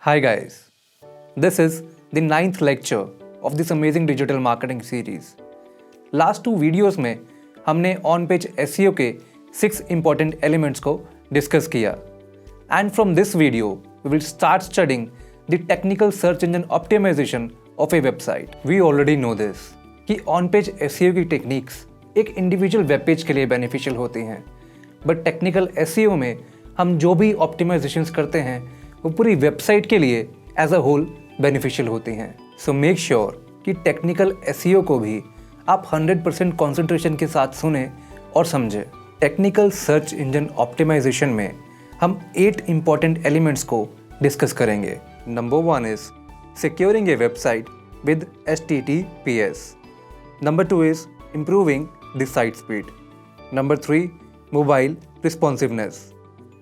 Hi guys, this is the 9th lecture of this amazing digital marketing series. Last 2 videos में हमने on page SEO के 6 important elements को discuss किया. And from this video, we will start studying the technical search engine optimization of a website. We already know this कि on page SEO की techniques एक individual web page के लिए beneficial होती हैं, but technical SEO में हम जो भी ऑप्टिमाइजेशंस करते हैं वो पूरी वेबसाइट के लिए एज अ होल बेनिफिशियल होती हैं. सो मेक श्योर कि टेक्निकल SEO को भी आप 100% कॉन्सेंट्रेशन के साथ सुने और समझें. टेक्निकल सर्च इंजन ऑप्टिमाइजेशन में हम 8 इंपॉर्टेंट एलिमेंट्स को डिस्कस करेंगे. Number 1 is securing A website with HTTPS. Number 2 is improving the site speed. Number 3, mobile responsiveness.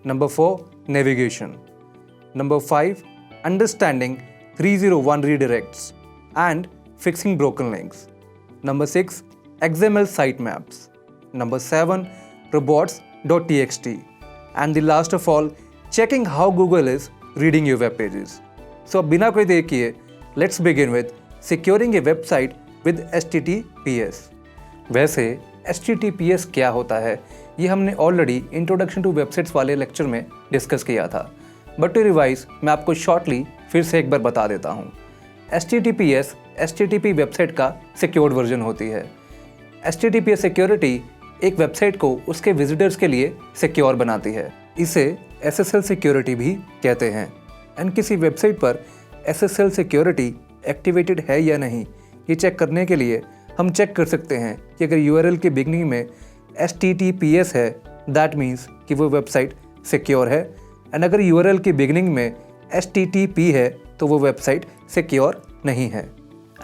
Number 4, navigation. Number 5, understanding 301 redirects and fixing broken links. Number 6, XML sitemaps. Number 7, robots.txt. And the last of all, checking how Google is reading your web pages. So बिना कोई देर किए, let's begin with securing a website with HTTPS. वैसे HTTPS क्या होता है ये हमने already introduction to websites वाले लेक्चर में डिस्कस किया था, बट टू रिवाइज मैं आपको शॉर्टली फिर से एक बार बता देता हूँ. HTTPS HTTP वेबसाइट का सिक्योर्ड वर्जन होती है. HTTPS सिक्योरिटी एक वेबसाइट को उसके विजिटर्स के लिए सिक्योर बनाती है. इसे SSL सिक्योरिटी भी कहते हैं. एंड किसी वेबसाइट पर SSL सिक्योरिटी एक्टिवेटेड है या नहीं ये चेक करने के लिए हम चेक कर सकते हैं कि अगर URL के बिगनिंग में HTTPS है दैट मीन्स कि वो वेबसाइट सिक्योर है, एंड अगर URL के बिगनिंग में HTTP है तो वो वेबसाइट सिक्योर नहीं है.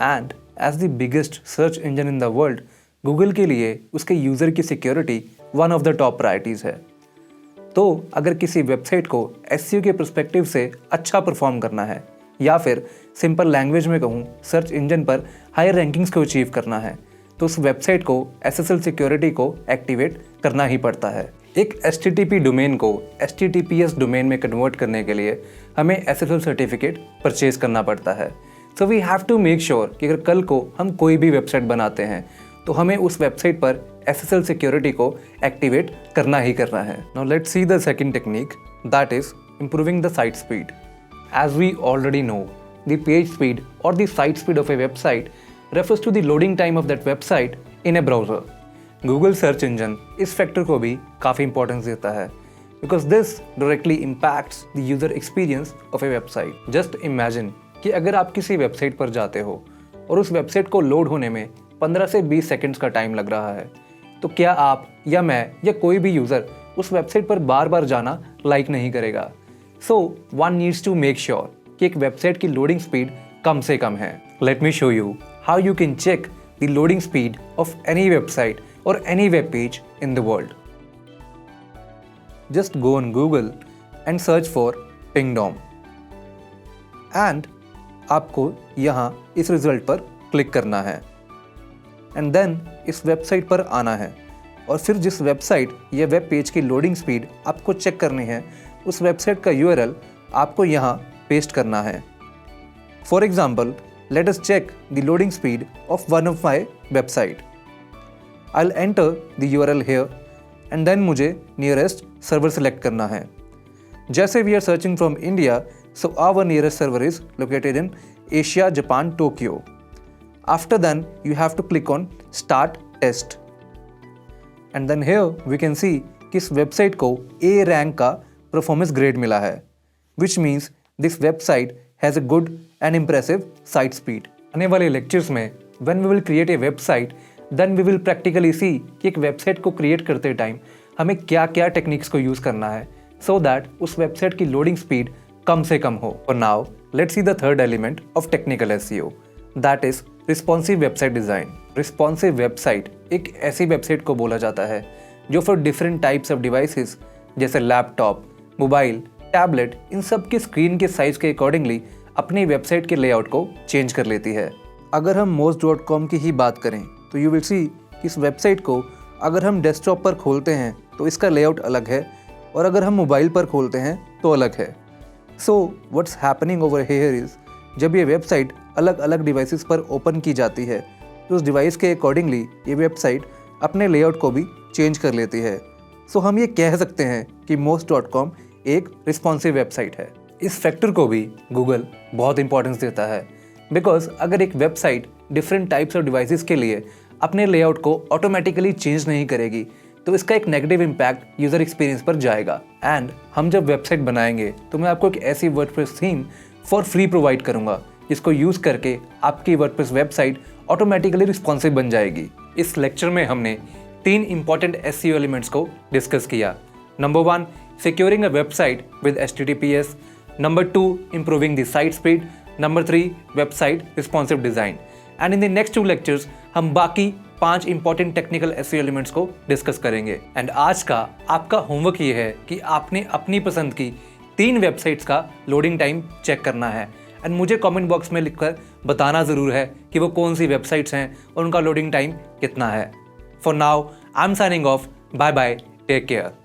And as the biggest search engine in the world, Google के लिए उसके यूज़र की security one of the top priorities है. तो अगर किसी वेबसाइट को SEO के पर्सपेक्टिव से अच्छा परफॉर्म करना है या फिर सिंपल लैंग्वेज में कहूँ सर्च इंजन पर हायर रैंकिंग्स को अचीव करना है तो उस वेबसाइट को SSL सिक्योरिटी को एक्टिवेट करना ही पड़ता है. एक HTTP डोमेन को HTTPS डोमेन में कन्वर्ट करने के लिए हमें SSL सर्टिफिकेट परचेज करना पड़ता है. So we have to make sure कि अगर कल को हम कोई भी वेबसाइट बनाते हैं तो हमें उस वेबसाइट पर SSL सिक्योरिटी को एक्टिवेट करना ही करना है. Now let's see the second technique, that is improving the site speed. As we already know, the page speed or the site speed of a website refers to the loading time of that website in a browser. Google search engine इस factor को भी काफ़ी importance देता है because this directly impacts the user experience of a website. Just imagine कि अगर आप किसी वेबसाइट पर जाते हो और उस वेबसाइट को लोड होने में 15 से 20 सेकंड्स का टाइम लग रहा है, तो क्या आप या मैं या कोई भी यूज़र उस वेबसाइट पर बार बार जाना लाइक नहीं करेगा. So one needs to make sure कि एक वेबसाइट की लोडिंग स्पीड कम से कम है. Let me show you how you can check the loading speed of any website or any web page in the world. Just go on Google and search for Pingdom. And आपको यहाँ इस result पर click करना है. And then इस website पर आना है और फिर जिस वेबसाइट या वेब पेज की लोडिंग स्पीड आपको चेक करनी है उस वेबसाइट का URL आपको यहाँ पेस्ट करना है. For example, let us check the loading speed of one of my website. I will enter the URL here and then मुझे नियरेस्ट सर्वर सेलेक्ट करना है. जैसे we are searching from India, so our nearest server is located in Asia, Japan, Tokyo. After then you have to click on start test and then here we can see कि इस website को A rank का performance grade मिला है, which means this website has a good and impressive site speed. आने वाले lectures में when we will create a website then we will practically see कि एक वेबसाइट को क्रिएट करते टाइम हमें क्या क्या टेक्निक्स को यूज़ करना है सो दैट उस वेबसाइट की लोडिंग स्पीड कम से कम हो. और now let's see the third element of technical SEO, that is responsive website design. Responsive website एक ऐसी वेबसाइट को बोला जाता है जो for different types of devices जैसे लैपटॉप, मोबाइल, टैबलेट, इन सब की स्क्रीन के साइज़ के अकॉर्डिंगली अपनी वेबसाइट के लेआउट को चेंज कर लेती है. अगर हम moz.com की ही बात करें तो यू विल सी कि इस वेबसाइट को अगर हम डेस्कटॉप पर खोलते हैं तो इसका लेआउट अलग है और अगर हम मोबाइल पर खोलते हैं तो अलग है. So what's happening over here is, जब ये वेबसाइट अलग अलग डिवाइसेस पर ओपन की जाती है तो उस डिवाइस के अकॉर्डिंगली ये वेबसाइट अपने लेआउट को भी चेंज कर लेती है। सो हम ये कह सकते हैं कि most.com एक रिस्पॉन्सिव वेबसाइट है। इस फैक्टर को भी गूगल बहुत इंपॉर्टेंस देता है, बिकॉज अगर एक website different types of devices के लिए अपने लेआउट को ऑटोमेटिकली चेंज नहीं करेगी तो इसका एक नेगेटिव इम्पैक्ट यूज़र एक्सपीरियंस पर जाएगा। एंड हम जब वेबसाइट बनाएंगे तो मैं आपको एक ऐसी WordPress theme for free provide करूंगा जिसको यूज़ करके आपकी वर्डप्रेस वेबसाइट ऑटोमेटिकली रिस्पॉन्सिव बन जाएगी। इस लेक्चर में हमने 3 इंपॉर्टेंट SEO एलिमेंट्स को डिस्कस किया। Number 1, securing a website with HTTPS। Number 2, improving the site speed. Number 3, website responsive design. And in the next 2 lectures हम बाकी 5 इंपॉर्टेंट टेक्निकल SEO एलिमेंट्स को डिस्कस करेंगे। एंड आज का आपका होमवर्क ये है कि आपने अपनी पसंद की 3 वेबसाइट्स का लोडिंग टाइम चेक करना है एंड मुझे कमेंट बॉक्स में लिखकर बताना ज़रूर है कि वो कौन सी वेबसाइट्स हैं और उनका लोडिंग टाइम कितना है। For now I am signing off. Bye bye, take care.